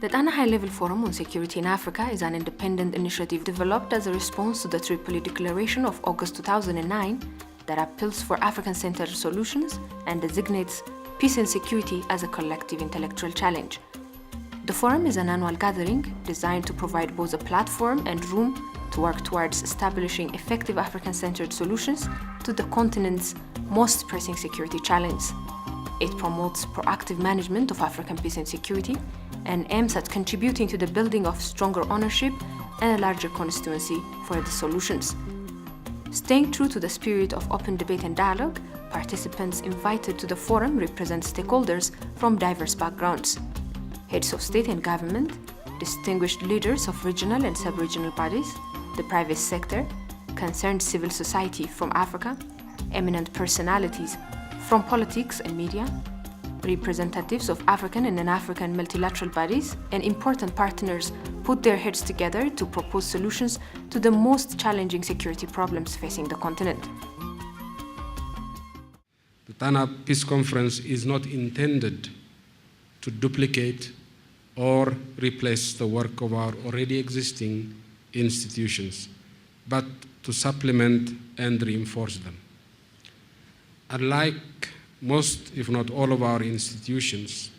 The THLF High-Level Forum on Security in Africa is an independent initiative developed as a response to the Tripoli Declaration of August 2009 that appeals for African-centered solutions and designates peace and security as a collective intellectual challenge. The forum is an annual gathering designed to provide both a platform and room to work towards establishing effective African-centered solutions to the continent's most pressing security challenges. It promotes proactive management of African peace and security and aims at contributing to the building of stronger ownership and a larger constituency for the solutions. Staying true to the spirit of open debate and dialogue, participants invited to the forum represent stakeholders from diverse backgrounds: heads of state and government, distinguished leaders of regional and sub-regional bodies, the private sector, concerned civil society from Africa, eminent personalities from politics and media, representatives of African and non-African multilateral bodies, and important partners put their heads together to propose solutions to the most challenging security problems facing the continent. The THLF Peace Conference is not intended to duplicate or replace the work of our already existing institutions, but to supplement and reinforce them. Unlike most, if not all, of our institutions,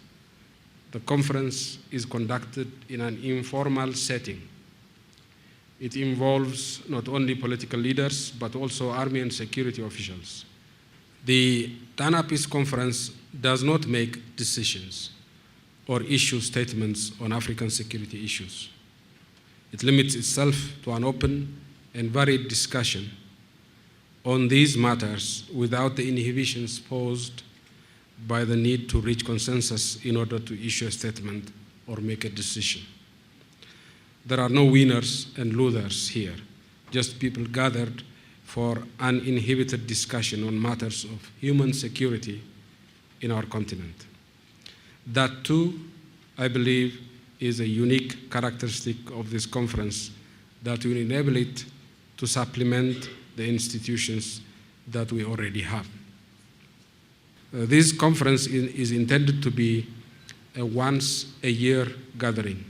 the conference is conducted in an informal setting. It involves not only political leaders, but also army and security officials. The THLF Peace Conference does not make decisions or issue statements on African security issues. It limits itself to an open and varied discussion on these matters without the inhibitions posed by the need to reach consensus in order to issue a statement or make a decision. There are no winners and losers here, just people gathered for uninhibited discussion on matters of human security in our continent. That too, I believe, is a unique characteristic of this conference that will enable it to supplement the institutions that we already have. This conference is intended to be a once-a-year gathering.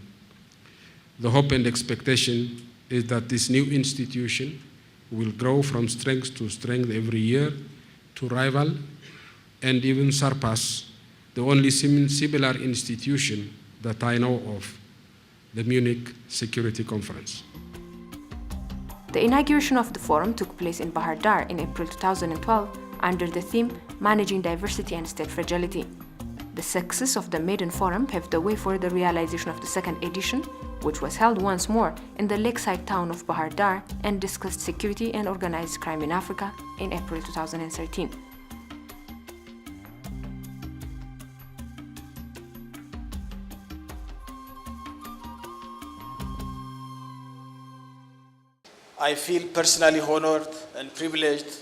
The hope and expectation is that this new institution will grow from strength to strength every year to rival and even surpass the only similar institution that I know of, the Munich Security Conference. The inauguration of the forum took place in Bahir Dar in April 2012 under the theme Managing Diversity and State Fragility. The success of the maiden forum paved the way for the realization of the second edition, which was held once more in the lakeside town of Bahir Dar and discussed security and organized crime in Africa in April 2013. I feel personally honored and privileged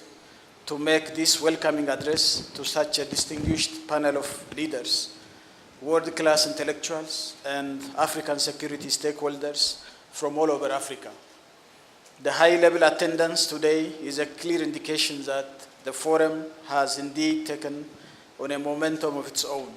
to make this welcoming address to such a distinguished panel of leaders, world-class intellectuals, and African security stakeholders from all over Africa. The high-level attendance today is a clear indication that the forum has indeed taken on a momentum of its own.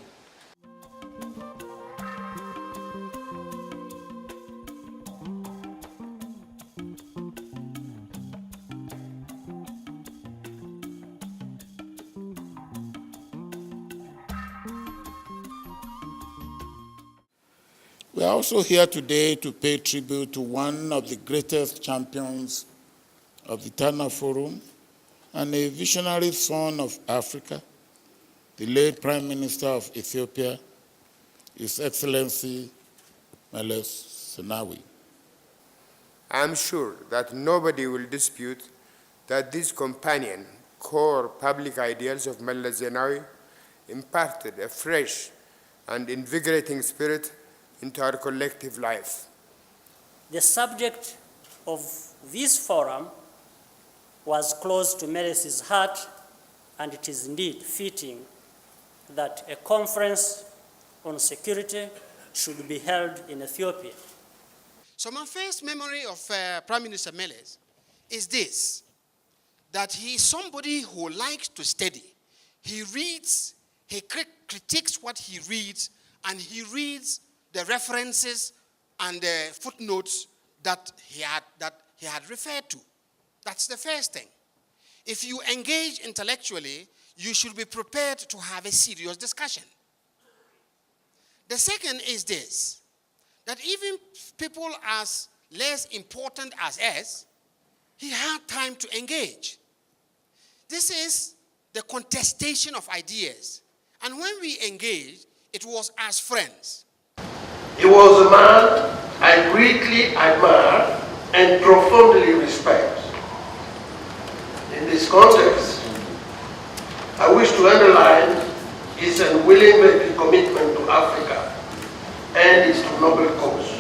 We are also here today to pay tribute to one of the greatest champions of the THLF Forum and a visionary son of Africa, the late Prime Minister of Ethiopia, His Excellency Meles Zenawi. I am sure that nobody will dispute that these companion core public ideals of Meles Zenawi imparted a fresh and invigorating spirit into our collective life. The subject of this forum was close to Meles's heart, and it is indeed fitting that a conference on security should be held in Ethiopia. So my first memory of Prime Minister Meles is this, that he is somebody who likes to study. He reads, he critiques what he reads, and he reads the references and the footnotes that he had referred to. That's the first thing. If you engage intellectually, you should be prepared to have a serious discussion. The second is this, that even people as less important as us, he had time to engage. This is the contestation of ideas. And when we engaged, it was as friends. He was a man I greatly admire and profoundly respect. In this context, I wish to underline his unwavering commitment to Africa and his noble cause.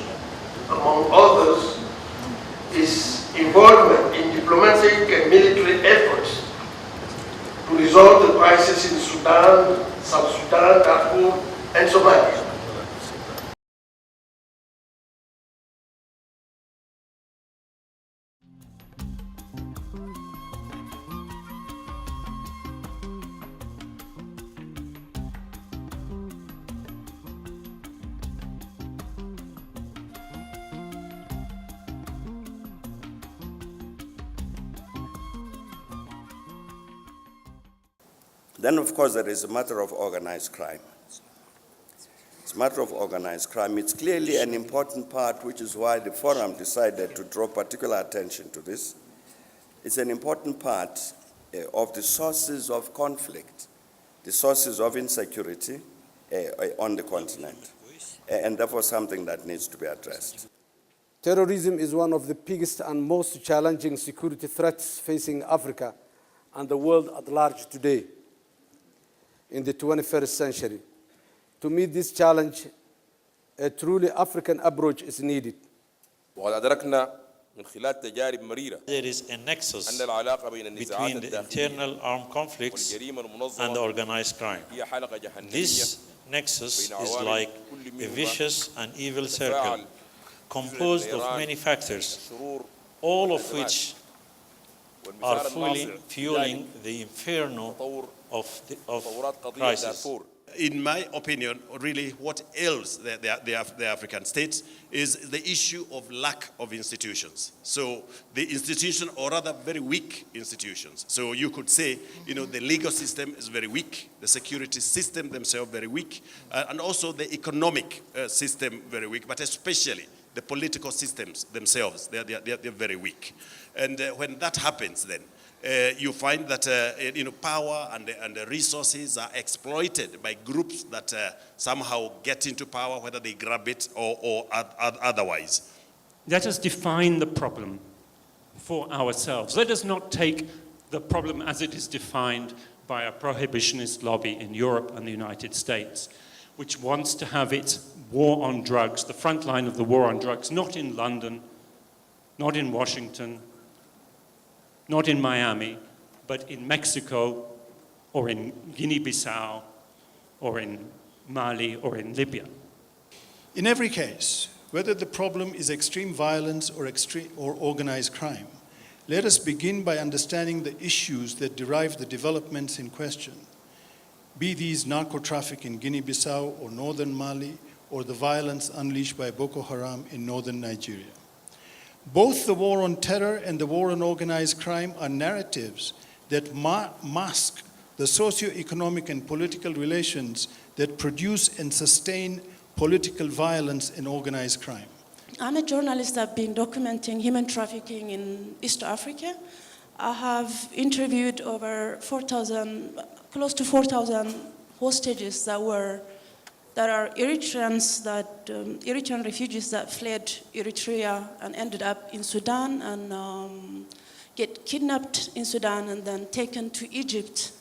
Among others, his involvement in diplomatic and military efforts to resolve the crisis in Sudan, South Sudan, Darfur, and Somalia. Then, of course, there is a matter of organized crime. It's a matter of organized crime. It's clearly an important part, which is why the forum decided to draw particular attention to this. It's an important part of the sources of conflict, the sources of insecurity on the continent, and therefore something that needs to be addressed. Terrorism is one of the biggest and most challenging security threats facing Africa and the world at large today in the 21st century. To meet this challenge, a truly African approach is needed. There is a nexus between the internal armed conflicts and the organized crime. This nexus is like a vicious and evil circle composed of many factors, all of which are fully fueling the inferno of crisis. In my opinion, really what ails the African states is the issue of lack of institutions. So the institution, or rather very weak institutions. So you could say, the legal system is very weak, the security system themselves very weak, and also the economic system very weak, but especially the political systems themselves, they're very weak. And when that happens then, you find that power and the resources are exploited by groups that somehow get into power, whether they grab it or otherwise. Let us define the problem for ourselves. Let us not take the problem as it is defined by a prohibitionist lobby in Europe and the United States, which wants to have its war on drugs, the front line of the war on drugs, not in London, not in Washington, not in Miami, but in Mexico, or in Guinea-Bissau, or in Mali, or in Libya. In every case, whether the problem is extreme violence or organized crime, let us begin by understanding the issues that derive the developments in question, be these narco-traffic in Guinea-Bissau or northern Mali, or the violence unleashed by Boko Haram in northern Nigeria. Both the war on terror and the war on organized crime are narratives that mask the socio-economic and political relations that produce and sustain political violence and organized crime. I'm a journalist. I've been documenting human trafficking in East Africa. I have interviewed over 4,000, close to 4,000 hostages that are Eritreans, Eritrean refugees that fled Eritrea and ended up in Sudan and get kidnapped in Sudan and then taken to Egypt,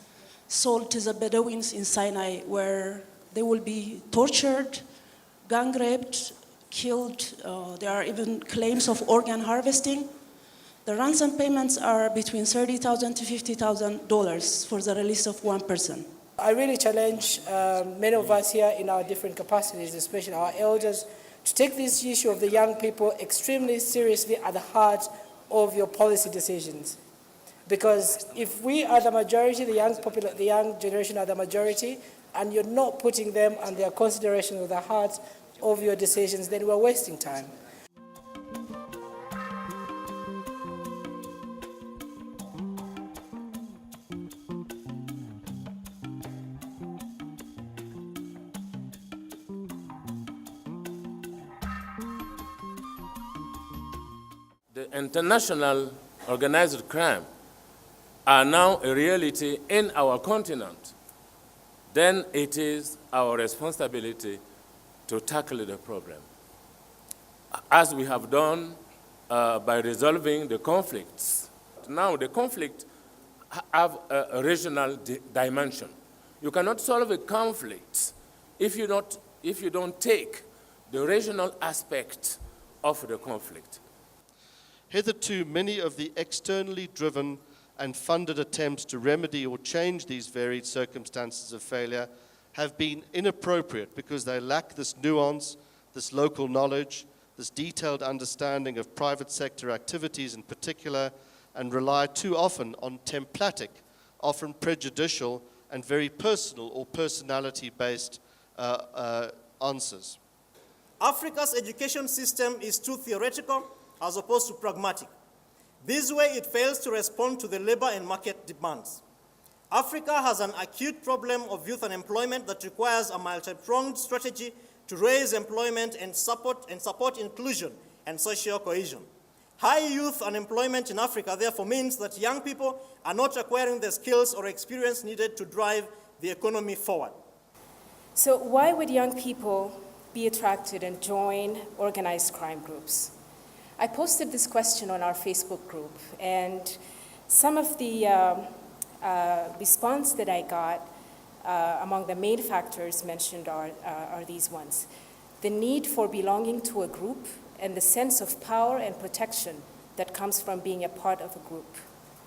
sold to the Bedouins in Sinai, where they will be tortured, gang raped, killed. There are even claims of organ harvesting. The ransom payments are between $30,000 to $50,000 for the release of one person. I really challenge many of us here in our different capacities, especially our elders, to take this issue of the young people extremely seriously at the heart of your policy decisions. Because if we are the majority, the young generation are the majority, and you're not putting them and their consideration of the heart of your decisions, then we're wasting time. The international organized crime are now a reality in our continent, then it is our responsibility to tackle the problem, as we have done by resolving the conflicts. Now the conflict have a regional dimension. You cannot solve a conflict if you don't take the regional aspect of the conflict. Hitherto, many of the externally driven and funded attempts to remedy or change these varied circumstances of failure have been inappropriate because they lack this nuance, this local knowledge, this detailed understanding of private sector activities in particular, and rely too often on templatic, often prejudicial, and very personal or personality-based answers. Africa's education system is too theoretical as opposed to pragmatic. This way, it fails to respond to the labor and market demands. Africa has an acute problem of youth unemployment that requires a multi-pronged strategy to raise employment and support inclusion and social cohesion. High youth unemployment in Africa therefore means that young people are not acquiring the skills or experience needed to drive the economy forward. So why would young people be attracted and join organized crime groups? I posted this question on our Facebook group, and some of the response that I got among the main factors mentioned are these ones. The need for belonging to a group and the sense of power and protection that comes from being a part of a group.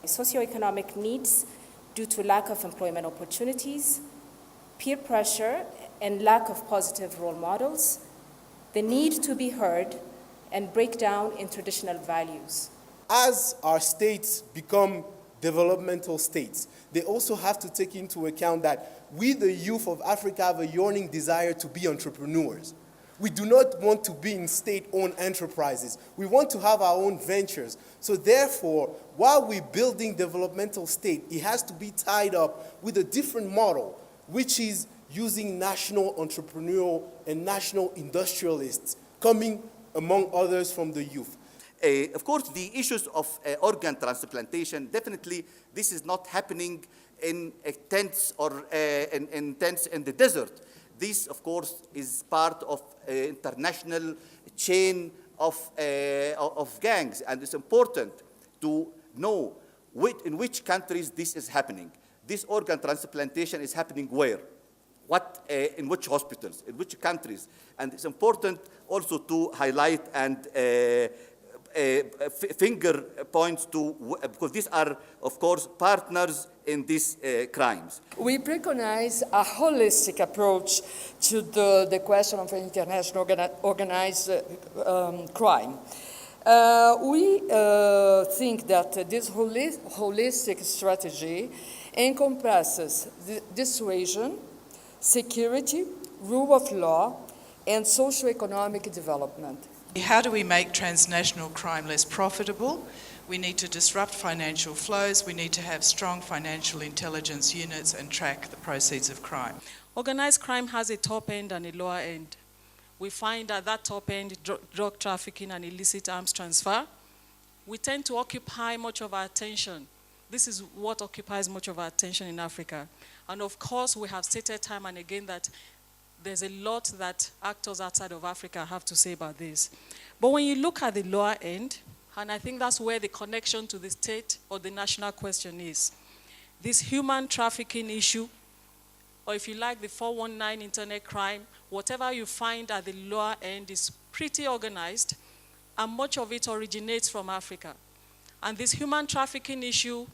Socioeconomic needs due to lack of employment opportunities, peer pressure, and lack of positive role models, the need to be heard, and break down in traditional values. As our states become developmental states, they also have to take into account that we, the youth of Africa, have a yearning desire to be entrepreneurs. We do not want to be in state-owned enterprises. We want to have our own ventures. So therefore, while we're building developmental state, it has to be tied up with a different model, which is using national entrepreneurial and national industrialists coming among others from the youth. Of course, the issues of organ transplantation, definitely this is not happening in tents or in tents in the desert. This, of course, is part of an international chain of gangs, and it's important to know in which countries this is happening. This organ transplantation is happening where? In which hospitals, in which countries? And it's important also to highlight and finger points to, because these are, of course, partners in these crimes. We preconize a holistic approach to the question of international organized crime. We think that this holistic strategy encompasses dissuasion, security, rule of law, and socio-economic development. How do we make transnational crime less profitable? We need to disrupt financial flows. We need to have strong financial intelligence units and track the proceeds of crime. Organized crime has a top end and a lower end. We find that that top end, drug trafficking and illicit arms transfer, we tend to occupy much of our attention. This is what occupies much of our attention in Africa. And of course, we have stated time and again that there's a lot that actors outside of Africa have to say about this. But when you look at the lower end, and I think that's where the connection to the state or the national question is, this human trafficking issue, or if you like, the 419 internet crime, whatever you find at the lower end is pretty organized, and much of it originates from Africa. And this human trafficking issue,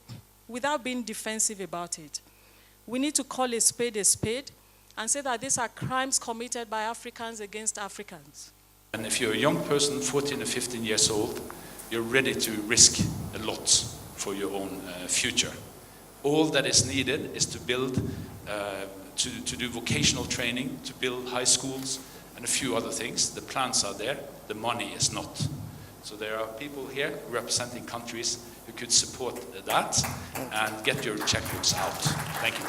without being defensive about it, we need to call a spade and say that these are crimes committed by Africans against Africans. And if you're a young person, 14 or 15 years old, you're ready to risk a lot for your own future. All that is needed is to build, to do vocational training, to build high schools, and a few other things. The plans are there, the money is not. So there are people here representing countries who could support that and get your checkbooks out. Thank you.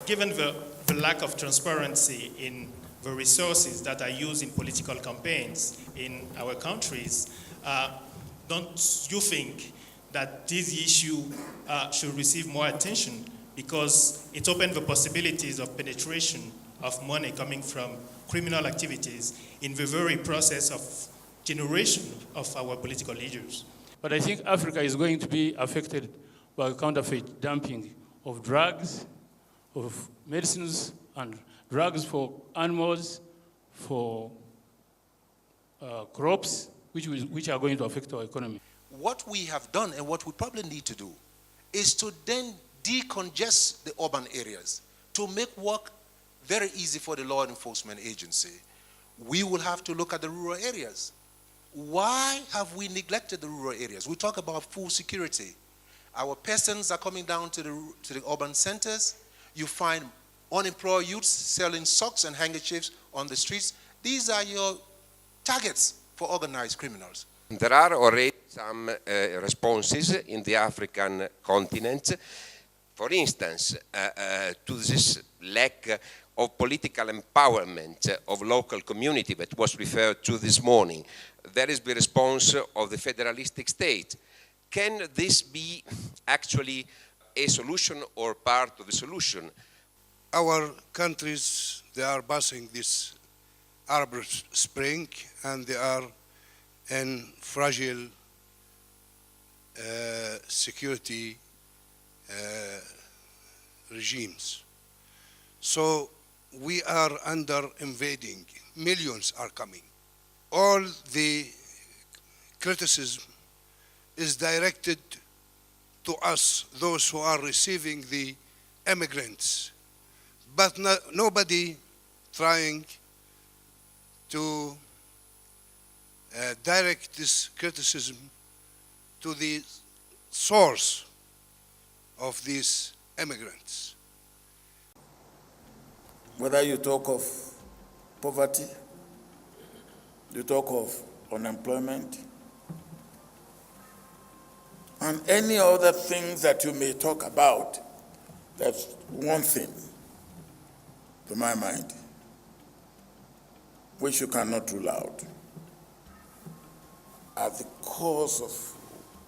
Given the lack of transparency in the resources that are used in political campaigns in our countries, don't you think that this issue should receive more attention, because it opens the possibilities of penetration of money coming from criminal activities in the very process of generation of our political leaders? But I think Africa is going to be affected by counterfeit dumping of drugs, of medicines and drugs for animals, for crops, which are going to affect our economy. What we have done and what we probably need to do is to then decongest the urban areas to make work very easy for the law enforcement agency. We will have to look at the rural areas. Why have we neglected the rural areas? We talk about food security. Our peasants are coming down to the urban centers. You find unemployed youths selling socks and handkerchiefs on the streets. These are your targets for organized criminals. There are already some responses in the African continent. For instance, to this lack of political empowerment of local community that was referred to this morning, there is the response of the federalistic state. Can this be actually a solution or part of the solution? Our countries, they are passing this Arab Spring, and they are in fragile security regimes. So we are under invading. Millions are coming. All the criticism is directed to us, those who are receiving the immigrants, but nobody trying to direct this criticism to the source of these immigrants. Whether you talk of poverty, you talk of unemployment, and any other things that you may talk about, that's one thing, to my mind, which you cannot rule out. At the cause of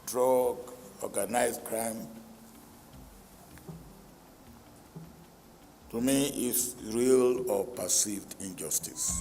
drug, organized crime, to me is real or perceived injustice.